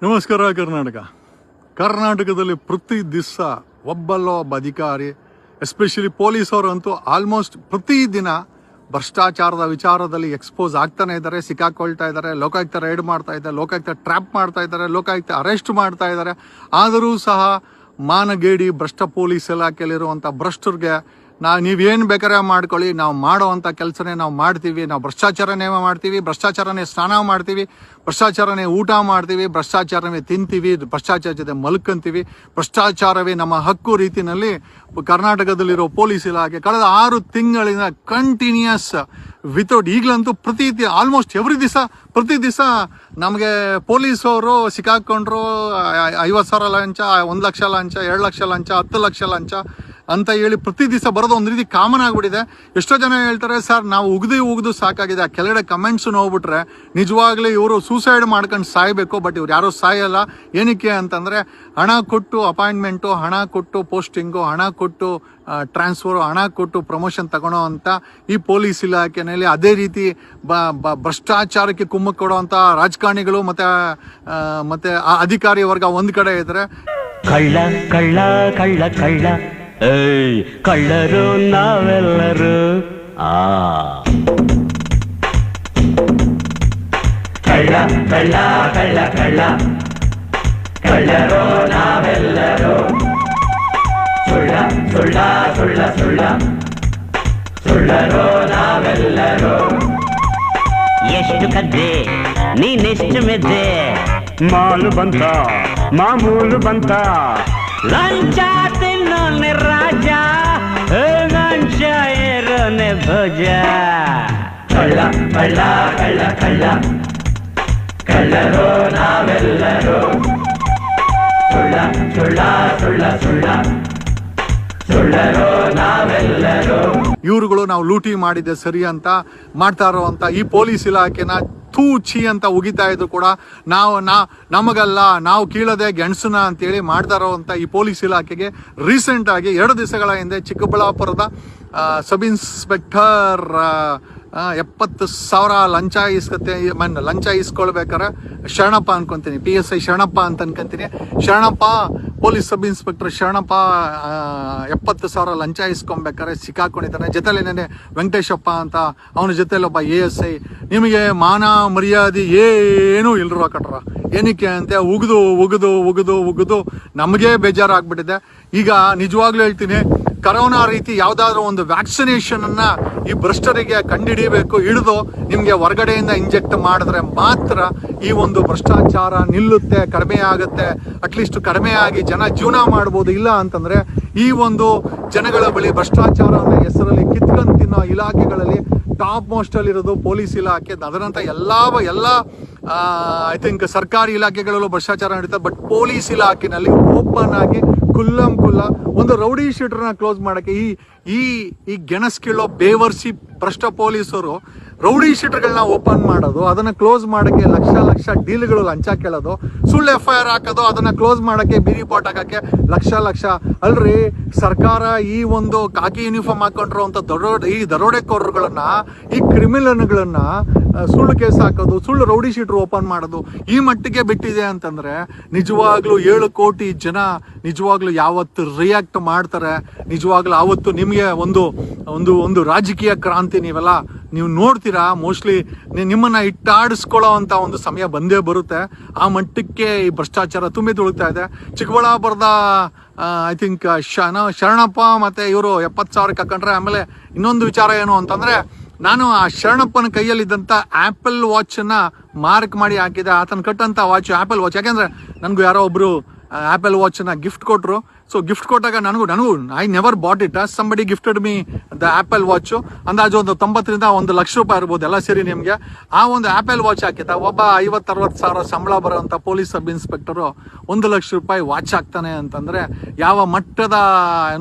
ನಮಸ್ಕಾರ ಕರ್ನಾಟಕದಲ್ಲಿ ಪ್ರತಿ ದಿವಸ ಒಬ್ಬ ಅಧಿಕಾರಿ ಎಸ್ಪೆಷಲಿ ಪೊಲೀಸವರಂತೂ ಆಲ್ಮೋಸ್ಟ್ ಪ್ರತಿದಿನ ಭ್ರಷ್ಟಾಚಾರದ ವಿಚಾರದಲ್ಲಿ ಎಕ್ಸ್ಪೋಸ್ ಆಗ್ತಾನೆ ಇದ್ದಾರೆ, ಸಿಕ್ಕಾಕೊಳ್ತಾ ಇದ್ದಾರೆ. ಲೋಕಾಯುಕ್ತ ರೈಡ್ ಮಾಡ್ತಾ ಇದ್ದಾರೆ, ಲೋಕಾಯುಕ್ತ ಟ್ರ್ಯಾಪ್ ಮಾಡ್ತಾ ಇದ್ದಾರೆ, ಲೋಕಾಯುಕ್ತ ಅರೆಸ್ಟ್ ಮಾಡ್ತಾ ಇದ್ದಾರೆ. ಆದರೂ ಸಹ ಮಾನಗೇಡಿ ಭ್ರಷ್ಟ ಪೊಲೀಸ್ ಇಲಾಖೆಯಲ್ಲಿರುವಂಥ ಭ್ರಷ್ಟರಿಗೆ ನೀವೇನು ಬೇಕಾದ್ರೆ ಮಾಡ್ಕೊಳ್ಳಿ, ನಾವು ಮಾಡೋವಂಥ ಕೆಲಸನೇ ನಾವು ಮಾಡ್ತೀವಿ, ನಾವು ಭ್ರಷ್ಟಾಚಾರನೇ ಮಾಡ್ತೀವಿ, ಭ್ರಷ್ಟಾಚಾರನೇ ಸ್ನಾನ ಮಾಡ್ತೀವಿ, ಭ್ರಷ್ಟಾಚಾರನೇ ಊಟ ಮಾಡ್ತೀವಿ, ಭ್ರಷ್ಟಾಚಾರವೇ ತಿಂತೀವಿ, ಭ್ರಷ್ಟಾಚಾರ ಜೊತೆ ಮಲ್ಕೊಂತೀವಿ, ಭ್ರಷ್ಟಾಚಾರವೇ ನಮ್ಮ ಹಕ್ಕು ರೀತಿಯಲ್ಲಿ ಕರ್ನಾಟಕದಲ್ಲಿರೋ ಪೊಲೀಸ್ ಇಲಾಖೆ ಕಳೆದ 6 ತಿಂಗಳಿಂದ ಕಂಟಿನ್ಯೂಸ್ ವಿತೌಟ್ ಈಗಲಂತೂ ಆಲ್ಮೋಸ್ಟ್ ಪ್ರತಿ ದಿವಸ ನಮಗೆ ಪೊಲೀಸವರು ಸಿಕ್ಕಾಕೊಂಡ್ರು 50,000 ಲಂಚ, 1 ಲಕ್ಷ ಲಂಚ, 2 ಲಕ್ಷ ಲಂಚ, 10 ಲಕ್ಷ ಲಂಚ ಅಂತ ಹೇಳಿ ಪ್ರತಿ ದಿವಸ ಬರೋದು ಒಂದು ರೀತಿ ಕಾಮನ್ ಆಗಿಬಿಟ್ಟಿದೆ. ಎಷ್ಟೋ ಜನ ಹೇಳ್ತಾರೆ, ಸರ್ ನಾವು ಉಗಿದು ಸಾಕಾಗಿದೆ. ಕೆಳಗಡೆ ಕಮೆಂಟ್ಸ್ ನೋಡ್ಬಿಟ್ರೆ ನಿಜವಾಗ್ಲೂ ಇವರು ಸೂಸೈಡ್ ಮಾಡ್ಕೊಂಡು ಸಾಯಬೇಕು, ಬಟ್ ಇವ್ರು ಯಾರೂ ಸಾಯಲ್ಲ. ಏನಕ್ಕೆ ಅಂತಂದರೆ ಹಣ ಕೊಟ್ಟು ಅಪಾಯಿಂಟ್ಮೆಂಟು, ಹಣ ಕೊಟ್ಟು ಪೋಸ್ಟಿಂಗು, ಹಣ ಕೊಟ್ಟು ಟ್ರಾನ್ಸ್ಫರು, ಹಣ ಕೊಟ್ಟು ಪ್ರಮೋಷನ್ ತಗೊಳ್ಳೋ ಅಂತ ಈ ಪೊಲೀಸ್ ಇಲಾಖೆಯಲ್ಲಿ ಅದೇ ರೀತಿ ಭ್ರಷ್ಟಾಚಾರಕ್ಕೆ ಕುಮ್ಮಕ್ಕು ಕೊಡುವಂಥ ರಾಜಕಾರಣಿಗಳು ಮತ್ತೆ ಆ ಅಧಿಕಾರಿ ವರ್ಗ ಒಂದು ಕಡೆ ಇದ್ದಾರೆ. ಕಳ್ಳ ಕಳ್ಳ ಕಳ್ಳ ಕಳ್ಳ ಕಳ್ಳರು ನಾವೆಲ್ಲರೂ ಕಳ್ಳ ಕಳ್ಳ ಕಳ್ಳ ಕಳ್ಳ ಕಳ್ಳರು ನಾವೆಲ್ಲರೂ ಸುಳ್ಳ ಸುಳ್ಳ ಸುಳ್ಳ ಸುಳ್ಳ ಸುಳ್ಳರು ನಾವೆಲ್ಲರೂ. ಎಷ್ಟು ಕದ್ದೆ ನೀನೆಷ್ಟು ಮೆದ್ದೆ, ಮಾಲು ಬಂತ ಮಾಮೂಲು ಬಂತ, ಲಂಚ ತಿನ್ನೋನೆ ರಾಜ, ಲಂಚ ಏರೋನೆ ಭೋಜ. ಕಳ್ಳ ಕಳ್ಳ ಕಳ್ಳ ಕಳ್ಳ ಕಳ್ಳರು ನಾವೆಲ್ಲರೂ ಸುಳ್ಳ ಸುಳ್ಳ ಸುಳ್ಳ ಸುಳ್ಳ ಸುಳ್ಳರು ನಾವೆಲ್ಲರೂ. ಇವ್ರುಗಳು ನಾವು ಲೂಟಿ ಮಾಡಿದ್ದೆ ಸರಿ ಅಂತ ಮಾಡ್ತಾ ಇರೋವಂಥ ಈ ಪೊಲೀಸ್ ಇಲಾಖೆನ ತೂಚಿ ಅಂತ ಉಗಿತಾ ಇದ್ರು ಕೂಡ ನಮಗಲ್ಲ, ನಾವು ಕೀಳದೆ ಗೆಣಸನ ಅಂತೇಳಿ ಮಾಡ್ತಾ ಇರೋವಂಥ ಈ ಪೊಲೀಸ್ ಇಲಾಖೆಗೆ ರೀಸೆಂಟ್ ಆಗಿ 2 ದಿವಸಗಳ ಹಿಂದೆ ಚಿಕ್ಕಬಳ್ಳಾಪುರದ ಸಬ್ ಇನ್ಸ್ಪೆಕ್ಟರ್ 70,000 ಲಂಚ ಇಸ್ಕೊಳ್ಬೇಕಾರೆ ಶರಣಪ್ಪ ಅನ್ಕೊಂತೀನಿ, PSI ಶರಣಪ್ಪ ಅಂತ ಅನ್ಕೊಂತೀನಿ. Sharanappa police sub inspector Sharanappa 70,000 ಲಂಚ ಇಸ್ಕೊಬೇಕಾರೆ ಸಿಕ್ಕಾಕೊಂಡಿದ್ದಾನೆ. ಜೊತೆಲೇನೆ ವೆಂಕಟೇಶಪ್ಪ ಅಂತ ಅವನ ಜೊತೆಲಿ ಒಬ್ಬ ASI. ನಿಮಗೆ ಮಾನ ಮರ್ಯಾದೆ ಏನೂ ಇಲ್ರು ಕಟ್ರ. ಏನಕ್ಕೆ ಅಂತ ಉಗಿದು ನಮಗೇ ಬೇಜಾರಾಗ್ಬಿಟ್ಟಿದೆ. ಈಗ ನಿಜವಾಗ್ಲೂ ಹೇಳ್ತೀನಿ, ಕರೋನಾ ರೀತಿ ಯಾವುದಾದ್ರೂ ಒಂದು ವ್ಯಾಕ್ಸಿನೇಷನ್ ಅನ್ನ ಈ ಭ್ರಷ್ಟರಿಗೆ ಕಂಡುಹಿಡಿಯಬೇಕು, ಹಿಡಿದು ನಿಮಗೆ ಹೊರಗಡೆಯಿಂದ ಇಂಜೆಕ್ಟ್ ಮಾಡಿದ್ರೆ ಮಾತ್ರ ಈ ಒಂದು ಭ್ರಷ್ಟಾಚಾರ ನಿಲ್ಲುತ್ತೆ, ಕಡಿಮೆ ಆಗುತ್ತೆ. ಅಟ್ಲೀಸ್ಟ್ ಕಡಿಮೆ ಆಗಿ ಜನ ಜೀವನ ಮಾಡ್ಬೋದು. ಇಲ್ಲ ಅಂತಂದ್ರೆ ಈ ಒಂದು ಜನಗಳ ಬಳಿ ಭ್ರಷ್ಟಾಚಾರ ಅನ್ನೋ ಹೆಸರಲ್ಲಿ ಕಿತ್ಕೊಂಡು ತಿನ್ನೋ ಇಲಾಖೆಗಳಲ್ಲಿ ಟಾಪ್ ಮೋಸ್ಟ್ ಅಲ್ಲಿ ಇರೋದು ಪೊಲೀಸ್ ಇಲಾಖೆ. ಅದರಂತ ಎಲ್ಲ ಐ ಥಿಂಕ್ ಸರ್ಕಾರಿ ಇಲಾಖೆಗಳಲ್ಲೂ ಭ್ರಷ್ಟಾಚಾರ ನಡೀತದೆ, ಬಟ್ ಪೊಲೀಸ್ ಇಲಾಖೆನಲ್ಲಿ ಓಪನ್ ಆಗಿ ಕುಲ್ಲ ಒಂದು ರೌಡಿ ಶೀಟರ್ನ ಕ್ಲೋಸ್ ಮಾಡಕ್ಕೆ ಈ ಗೆಣಸ್ಕಿಳೋ ಬೇವರ್ಸಿ ಭ್ರಷ್ಟ ಪೊಲೀಸರು ರೌಡಿ ಶೀಟರ್ಗಳನ್ನ ಓಪನ್ ಮಾಡೋದು, ಅದನ್ನ ಕ್ಲೋಸ್ ಮಾಡಕ್ಕೆ ಲಕ್ಷ ಡೀಲ್ಗಳು ಲಂಚ ಕೇಳೋದು, ಸುಳ್ಳು FIR ಹಾಕೋದು, ಅದನ್ನ ಕ್ಲೋಸ್ ಮಾಡಕ್ಕೆ ಬೀದಿ ಪಾಟ್ ಹಾಕಕ್ಕೆ ಲಕ್ಷ ಅಲ್ರಿ. ಸರ್ಕಾರ ಈ ಒಂದು ಕಾಕಿ ಯೂನಿಫಾರ್ಮ್ ಹಾಕೊಂಡಿರುವಂತ ಈ ದರೋಡೆಕೋರರುಗಳನ್ನ, ಈ ಕ್ರಿಮಿನಲ್ಗಳನ್ನ ಸುಳ್ಳು ಕೇಸ್ ಹಾಕೋದು, ಸುಳ್ಳು ರೌಡಿ ಶೀಟರ್ ಓಪನ್ ಮಾಡೋದು ಈ ಮಟ್ಟಿಗೆ ಬಿಟ್ಟಿದೆ ಅಂತಂದ್ರೆ ನಿಜವಾಗ್ಲೂ 7 ಕೋಟಿ ಜನ ನಿಜವಾಗ್ಲೂ ಯಾವತ್ತು ರಿಯಾಕ್ಟ್ ಮಾಡ್ತಾರೆ. ನಿಜವಾಗ್ಲೂ ಆವತ್ತು ನಿಮಗೆ ಒಂದು ರಾಜಕೀಯ ಕ್ರಾಂತಿ ನೀವು ನೋಡ್ತೀರಾ. ಮೋಸ್ಟ್ಲಿ ನಿಮ್ಮನ್ನ ಇಟ್ಟಾಡಿಸ್ಕೊಳ್ಳೋ ಅಂತ ಒಂದು ಸಮಯ ಬಂದೇ ಬರುತ್ತೆ. ಆ ಮಟ್ಟಕ್ಕೆ ಈ ಭ್ರಷ್ಟಾಚಾರ ತುಂಬಿ ತುಳುಕ್ತಾ ಇದೆ. ಚಿಕ್ಕಬಳ್ಳಾಪುರದ ಐ ಥಿಂಕ್ ಶರಣಪ್ಪ ಮತ್ತೆ ಇವರು 70,000 ಹಾಕೊಂಡ್ರೆ. ಆಮೇಲೆ ಇನ್ನೊಂದು ವಿಚಾರ ಏನು ಅಂತಂದ್ರೆ, ನಾನು ಆ ಶರಣಪ್ಪನ ಕೈಯಲ್ಲಿದ್ದಂಥ ಆ್ಯಪಲ್ ವಾಚನ್ನ ಮಾರ್ಕ್ ಮಾಡಿ ಹಾಕಿದೆ. ಆತನ ಕಟ್ಟಂಥ ವಾಚ್ ಆ್ಯಪಲ್ ವಾಚ್. ಯಾಕೆಂದರೆ ನನಗೂ ಯಾರೋ ಒಬ್ಬರು ಆ್ಯಪಲ್ ವಾಚನ್ನ ಗಿಫ್ಟ್ ಕೊಟ್ಟರು. ಸೊ ಗಿಫ್ಟ್ ಕೊಟ್ಟಾಗ ನನಗೂ I never bought it, somebody gifted me the apple watch. ಅಂದಾಜು ಒಂದು 90,000ರಿಂದ 1 ಲಕ್ಷ ರೂಪಾಯಿ ಇರ್ಬೋದು ಎಲ್ಲ ಸೇರಿ ನಿಮಗೆ. ಆ ಒಂದು ಆ್ಯಪಲ್ ವಾಚ್ ಹಾಕಿದ್ದ ಒಬ್ಬ 50-60 ಸಾವಿರ ಸಂಬಳ ಬರೋಂಥ ಪೊಲೀಸ್ ಸಬ್ ಇನ್ಸ್ಪೆಕ್ಟರು 1 ಲಕ್ಷ ರೂಪಾಯಿ ವಾಚ್ ಹಾಕ್ತಾನೆ ಅಂತಂದರೆ ಯಾವ ಮಟ್ಟದ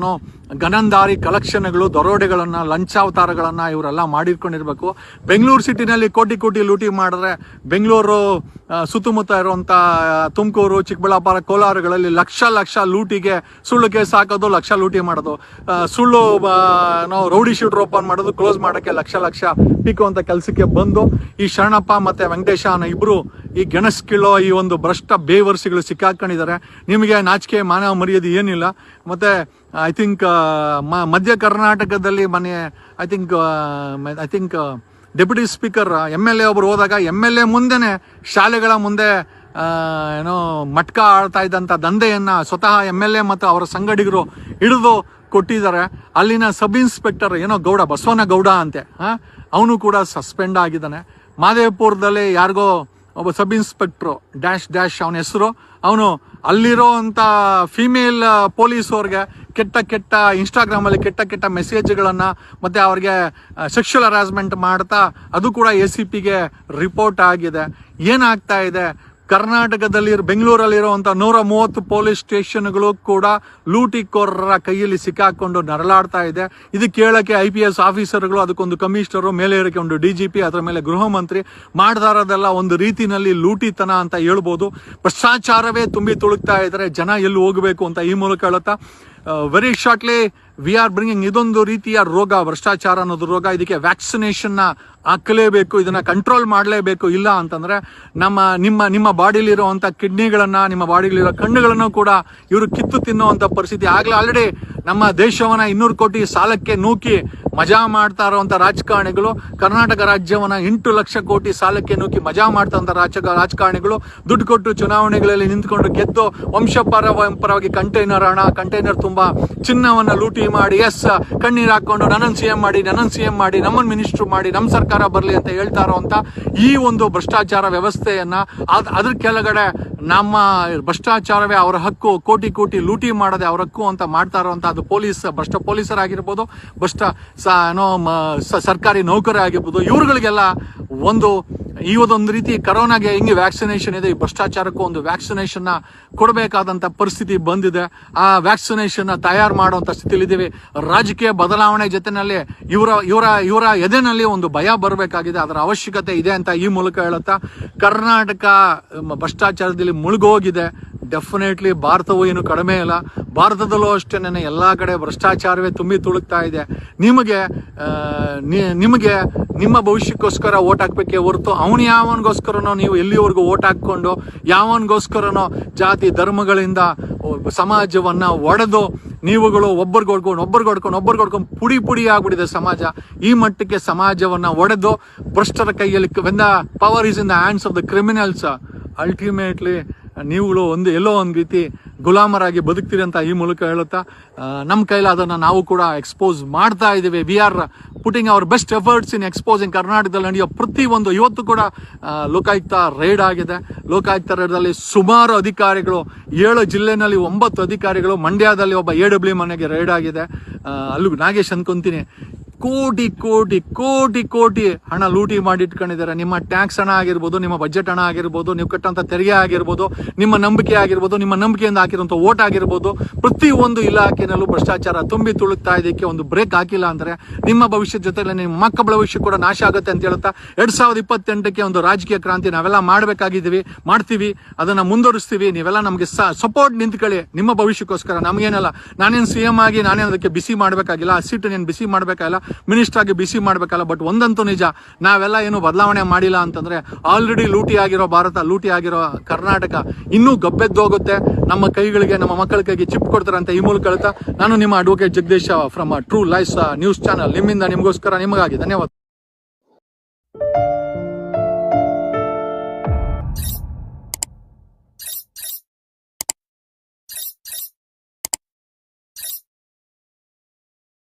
ಗನಂದಾರಿ ಕಲೆಕ್ಷನ್ಗಳು, ದರೋಡೆಗಳನ್ನ, ಲಂಚಾವತಾರಗಳನ್ನ ಇವರೆಲ್ಲ ಮಾಡಿರ್ಕೊಂಡಿರ್ಬೇಕು. ಬೆಂಗಳೂರು ಸಿಟಿನಲ್ಲಿ ಕೋಟಿ ಕೋಟಿ ಲೂಟಿ ಮಾಡಿದ್ರೆ ಬೆಂಗಳೂರು ಸುತ್ತಮುತ್ತ ಇರುವಂತ ತುಮಕೂರು, ಚಿಕ್ಕಬಳ್ಳಾಪುರ, ಕೋಲಾರಗಳಲ್ಲಿ ಲಕ್ಷ ಲೂಟಿಗೆ ಸುಳ್ಳು ಕೇಸ್ ಹಾಕೋದು, ಲಕ್ಷ ಲೂಟಿ ಮಾಡೋದು, ಸುಳ್ಳು ನಾವು ರೌಡಿ ಶೀಟರ್ ಓಪನ್ ಮಾಡೋದು, ಕ್ಲೋಸ್ ಮಾಡೋಕ್ಕೆ ಲಕ್ಷ ಪೀಕುವಂತ ಕೆಲಸಕ್ಕೆ ಬಂದು ಈ ಶರಣಪ್ಪ ಮತ್ತೆ ವೆಂಕಟೇಶ ಅನ್ನೋ ಇಬ್ರು ಈ ಗೆಣಸ್ಕಿಳೋ ಈ ಒಂದು ಭ್ರಷ್ಟ ಬೇವರ್ಸಿಗಳು ಸಿಕ್ಕಾಕೊಂಡಿದ್ದಾರೆ. ನಿಮಗೆ ನಾಚಿಕೆ ಮಾನವ ಮರ್ಯಾದೆ ಏನಿಲ್ಲ. ಮತ್ತೆ ಐ ಥಿಂಕ್ ಮಧ್ಯ ಕರ್ನಾಟಕದಲ್ಲಿ ಮೊನ್ನೆ I think deputy speaker MLA ಒಬ್ರು ಹೋದಾಗ MLA ಮುಂದೆನೆ ಶಾಲೆಗಳ ಮುಂದೆ ಏನೋ ಮಟ್ಕ ಆಡ್ತಾ ಇದ್ದಂಥ ದಂಧೆಯನ್ನ ಸ್ವತಃ MLA ಮತ್ತು ಅವರ ಸಂಗಡಿಗರು ಹಿಡಿದು ಕೊಟ್ಟಿದ್ದಾರೆ. ಅಲ್ಲಿನ ಸಬ್ ಇನ್ಸ್ಪೆಕ್ಟರ್ ಏನೋ ಗೌಡ, ಬಸವನ ಗೌಡ ಅಂತೆ, ಅವನು ಕೂಡ ಸಸ್ಪೆಂಡ್ ಆಗಿದ್ದಾನೆ. ಮಾದೇವಪುರದಲ್ಲಿ ಯಾರಿಗೋ ಒಬ್ಬ ಸಬ್ ಇನ್ಸ್ಪೆಕ್ಟ್ರು ಡ್ಯಾಶ್ ಅವನ ಹೆಸರು, ಅವನು ಅಲ್ಲಿರೋ ಅಂತ ಫಿಮೇಲ್ ಪೊಲೀಸವ್ರಿಗೆ ಕೆಟ್ಟ ಇನ್ಸ್ಟಾಗ್ರಾಮಲ್ಲಿ ಕೆಟ್ಟ ಮೆಸೇಜ್ಗಳನ್ನು ಮತ್ತು ಅವ್ರಿಗೆ ಸೆಕ್ಷುವಲ್ ಹರಾಸ್ಮೆಂಟ್ ಮಾಡ್ತಾ ಅದು ಕೂಡ ACPಗೆ ರಿಪೋರ್ಟ್ ಆಗಿದೆ. ಏನಾಗ್ತಾ ಇದೆ, ಕರ್ನಾಟಕದಲ್ಲಿ ಬೆಂಗಳೂರಲ್ಲಿರುವಂಥ 130 ಪೊಲೀಸ್ ಸ್ಟೇಷನ್ಗಳು ಕೂಡ ಲೂಟಿಕೋರರ ಕೈಯಲ್ಲಿ ಸಿಕ್ಕಾಕೊಂಡು ನರಳಾಡ್ತಾ ಇದೆ. ಇದು ಕೇಳಕ್ಕೆ IPS ಆಫೀಸರ್ಗಳು, ಅದಕ್ಕೊಂದು ಕಮಿಷನರು, ಮೇಲೆ ಇರೋಕ್ಕೆ ಒಂದು DGP, ಅದರ ಮೇಲೆ ಗೃಹ ಮಂತ್ರಿ ಮಾಡ್ತಾ ಇರೋದೆಲ್ಲ ಒಂದು ರೀತಿನಲ್ಲಿ ಲೂಟಿತನ ಅಂತ ಹೇಳ್ಬೋದು. ಭ್ರಷ್ಟಾಚಾರವೇ ತುಂಬಿ ತುಳುಕ್ತಾ ಇದ್ದಾರೆ. ಜನ ಎಲ್ಲಿ ಹೋಗಬೇಕು ಅಂತ ಈ ಮೂಲಕ ಹೇಳುತ್ತಾ very shortly we are bringing ಇದೊಂದು ರೀತಿಯ ರೋಗ, ಭ್ರಷ್ಟಾಚಾರ ಅನ್ನೋದು ರೋಗ. ಇದಕ್ಕೆ ವ್ಯಾಕ್ಸಿನೇಷನ್ನ ಹಾಕಲೇಬೇಕು, ಇದನ್ನ ಕಂಟ್ರೋಲ್ ಮಾಡಲೇಬೇಕು. ಇಲ್ಲ ಅಂತಂದ್ರೆ ನಿಮ್ಮ ಬಾಡಿಲಿರುವಂಥ ಕಿಡ್ನಿಗಳನ್ನ, ನಿಮ್ಮ ಬಾಡಿಲಿರೋ ಕಣ್ಣುಗಳನ್ನು ಕೂಡ ಇವರು ಕಿತ್ತು ತಿನ್ನುವಂಥ ಪರಿಸ್ಥಿತಿ ಆಗಲೇ ಆಲ್ರೆಡಿ ನಮ್ಮ ದೇಶವನ್ನ 200 ಕೋಟಿ ಸಾಲಕ್ಕೆ ನೂಕಿ ಮಜಾ ಮಾಡ್ತಾ ಇರುವಂಥ ರಾಜಕಾರಣಿಗಳು, ಕರ್ನಾಟಕ ರಾಜ್ಯವನ್ನ 8 ಲಕ್ಷ ಕೋಟಿ ಸಾಲಕ್ಕೆ ನೂಕಿ ಮಜಾ ಮಾಡ್ತಾ ರಾಜಕಾರಣಿಗಳು ದುಡ್ಡು ಕೊಟ್ಟು ಚುನಾವಣೆಗಳಲ್ಲಿ ನಿಂತ್ಕೊಂಡು ಗೆದ್ದು ವಂಶಪರವಾಗಿ ಕಂಟೈನರ್ ತುಂಬಾ ಚಿನ್ನವನ್ನ ಲೂಟಿ ಮಾಡಿ ಕಣ್ಣೀರು ಹಾಕೊಂಡು ನನ್ನನ್ನು CM ಮಾಡಿ ನಮ್ಮನ್ನು ಮಿನಿಸ್ಟ್ರು ಮಾಡಿ ನಮ್ಮ ಸರ್ಕಾರ ಬರಲಿ ಅಂತ ಹೇಳ್ತಾ ಇರುವಂತ ಈ ಒಂದು ಭ್ರಷ್ಟಾಚಾರ ವ್ಯವಸ್ಥೆಯನ್ನ ಅದ್ರ ಕೆಳಗಡೆ ನಮ್ಮ ಭ್ರಷ್ಟಾಚಾರವೇ ಅವರ ಹಕ್ಕು, ಕೋಟಿ ಲೂಟಿ ಮಾಡದೆ ಅವರ ಹಕ್ಕು ಅಂತ ಮಾಡ್ತಾ ಇರುವಂತ ಅದು ಭ್ರಷ್ಟ ಪೊಲೀಸರಾಗಿರ್ಬೋದು, ಸರ್ಕಾರಿ ನೌಕರೇ ಆಗಿರ್ಬೋದು, ಇವ್ರುಗಳಿಗೆಲ್ಲ ಇವತ್ತೊಂದು ರೀತಿ ಕರೋನಾಗೆ ಹೆಂಗೆ ವ್ಯಾಕ್ಸಿನೇಷನ್ ಇದೆ, ಈ ಭ್ರಷ್ಟಾಚಾರಕ್ಕೂ ಒಂದು ವ್ಯಾಕ್ಸಿನೇಷನ್ ಕೊಡಬೇಕಾದಂತ ಪರಿಸ್ಥಿತಿ ಬಂದಿದೆ. ಆ ವ್ಯಾಕ್ಸಿನೇಷನ್ ತಯಾರು ಮಾಡುವಂತ ಸ್ಥಿತಿಲಿ ಇದ್ದೀವಿ. ರಾಜಕೀಯ ಬದಲಾವಣೆ ಜೊತೆನಲ್ಲಿ ಇವರ ಎದೆನಲ್ಲಿ ಒಂದು ಭಯ ಬರಬೇಕಾಗಿದೆ, ಅದರ ಅವಶ್ಯಕತೆ ಇದೆ ಅಂತ ಈ ಮೂಲಕ ಹೇಳುತ್ತಾ, ಕರ್ನಾಟಕ ಭ್ರಷ್ಟಾಚಾರದಲ್ಲಿ ಮುಳುಗೋಗಿದೆ. ಡೆಫಿನೆಟ್ಲಿ ಭಾರತವೂ ಏನು ಕಡಿಮೆ ಇಲ್ಲ. ಭಾರತದಲ್ಲೂ ಅಷ್ಟೇನೆ ಎಲ್ಲ ಕಡೆ ಭ್ರಷ್ಟಾಚಾರವೇ ತುಂಬಿ ತುಳುಕ್ತಾ ಇದೆ. ನಿಮಗೆ ನಿಮ್ಮ ಭವಿಷ್ಯಕ್ಕೋಸ್ಕರ ಓಟ್ ಹಾಕ್ಬೇಕೇ ಹೊರತು ಯಾವನಿಗೋಸ್ಕರನೋ ನೀವು ಎಲ್ಲಿವರೆಗೂ ಓಟ್ ಹಾಕ್ಕೊಂಡು ಯಾವನಿಗೋಸ್ಕರನೋ ಜಾತಿ ಧರ್ಮಗಳಿಂದ ಸಮಾಜವನ್ನ ಒಡೆದು ನೀವುಗಳು ಒಬ್ಬರಿಗೊಡ್ಕೊಂಡು ಪುಡಿ ಆಗ್ಬಿಟ್ಟಿದೆ ಸಮಾಜ. ಈ ಮಟ್ಟಕ್ಕೆ ಸಮಾಜವನ್ನ ಒಡೆದು ಭ್ರಷ್ಟರ ಕೈಯಲ್ಲಿ when the power is in the hands of the criminals, ultimately ನೀವುಗಳು ಎಲ್ಲೋ ಒಂದು ರೀತಿ ಗುಲಾಮರಾಗಿ ಬದುಕ್ತೀರಿ ಅಂತ ಈ ಮೂಲಕ ಹೇಳುತ್ತಾ, ನಮ್ಮ ಕೈಲಿ ಅದನ್ನು ನಾವು ಕೂಡ ಎಕ್ಸ್ಪೋಸ್ ಮಾಡ್ತಾ ಇದ್ದೀವಿ. We are putting hour best efforts in exposing. ಕರ್ನಾಟಕದಲ್ಲಿ ನಡೆಯೋ ಪ್ರತಿಯೊಂದು, ಇವತ್ತು ಕೂಡ ಲೋಕಾಯುಕ್ತ ರೈಡ್ ಆಗಿದೆ. ಲೋಕಾಯುಕ್ತ ರೈಡ್ದಲ್ಲಿ ಸುಮಾರು ಅಧಿಕಾರಿಗಳು, 7 ಜಿಲ್ಲೆನಲ್ಲಿ 9 ಅಧಿಕಾರಿಗಳು, ಮಂಡ್ಯದಲ್ಲಿ ಒಬ್ಬ AW ಮನೆಗೆ ರೈಡ್ ಆಗಿದೆ. ಅಲ್ಲೂ ನಾಗೇಶ್ ಅನ್ಕೊಂತೀನಿ ಕೋಟಿ ಹಣ ಲೂಟಿ ಮಾಡಿಟ್ಕೊಂಡಿದ್ದಾರೆ. ನಿಮ್ಮ ಟ್ಯಾಕ್ಸ್ ಹಣ ಆಗಿರ್ಬೋದು, ನಿಮ್ಮ ಬಜೆಟ್ ಹಣ ಆಗಿರ್ಬೋದು, ನೀವು ಕಟ್ಟಂತ ತೆರಿಗೆ ಆಗಿರ್ಬೋದು, ನಿಮ್ಮ ನಂಬಿಕೆ ಆಗಿರ್ಬೋದು, ನಿಮ್ಮ ನಂಬಿಕೆಯಿಂದ ಹಾಕಿರುವಂಥ ಓಟ್ ಆಗಿರ್ಬೋದು, ಪ್ರತಿಯೊಂದು ಇಲಾಖೆನಲ್ಲೂ ಭ್ರಷ್ಟಾಚಾರ ತುಂಬಿ ತುಳುಕ್ತಾ ಇದಕ್ಕೆ ಒಂದು ಬ್ರೇಕ್ ಹಾಕಿಲ್ಲ ಅಂದ್ರೆ ನಿಮ್ಮ ಭವಿಷ್ಯದ ಜೊತೆಲಿ ನಿಮ್ಮ ಮಕ್ಕಳ ಭವಿಷ್ಯ ಕೂಡ ನಾಶ ಆಗುತ್ತೆ ಅಂತ ಹೇಳ್ತಾ 2028ಕ್ಕೆ ಒಂದು ರಾಜಕೀಯ ಕ್ರಾಂತಿ ನಾವೆಲ್ಲ ಮಾಡ್ತೀವಿ, ಅದನ್ನ ಮುಂದುವರಿಸ್ತೀವಿ. ನೀವೆಲ್ಲ ನಮಗೆ ಸಪೋರ್ಟ್ ನಿಂತ್ಕೊಳ್ಳಿ ನಿಮ್ಮ ಭವಿಷ್ಯಕ್ಕೋಸ್ಕರ. ನಮಗೇನಲ್ಲ, ನಾನೇನು CM ಆಗಿ ನಾನೇನು ಅದಕ್ಕೆ ಬಿಸಿ ಮಾಡಬೇಕಾಗಿಲ್ಲ, ಆ ಸೀಟ್ ನೀನು ಬಿಸಿ ಮಾಡಬೇಕಾಗಿಲ್ಲ, ಮಿನಿಸ್ಟರ್ ಆಗಿ ಬಿಸಿ ಮಾಡಬೇಕಲ್ಲ. ಬಟ್ ಒಂದಂತೂ ನಿಜ, ನಾವೆಲ್ಲ ಏನು ಬದಲಾವಣೆ ಮಾಡಿಲ್ಲ ಅಂತಂದ್ರೆ ಆಲ್ರೆಡಿ ಲೂಟಿ ಆಗಿರೋ ಭಾರತ, ಲೂಟಿ ಆಗಿರೋ ಕರ್ನಾಟಕ ಇನ್ನೂ ಗಬ್ಬೆದ್ದೋಗುತ್ತೆ. ನಮ್ಮ ಕೈಗಳಿಗೆ, ನಮ್ಮ ಮಕ್ಕಳ ಕೈಗೆ ಚಿಪ್ ಕೊಡ್ತಾರೆ ಅಂತ ಈ ಮೂಲಕ ಹೇಳ್ತಾ, ನಾನು ನಿಮ್ಮ advocate Jagadish from true life news channel, ನಿಮ್ಮಿಂದ ನಿಮಗೋಸ್ಕರ ನಿಮಗಾಗಿ ಧನ್ಯವಾದ.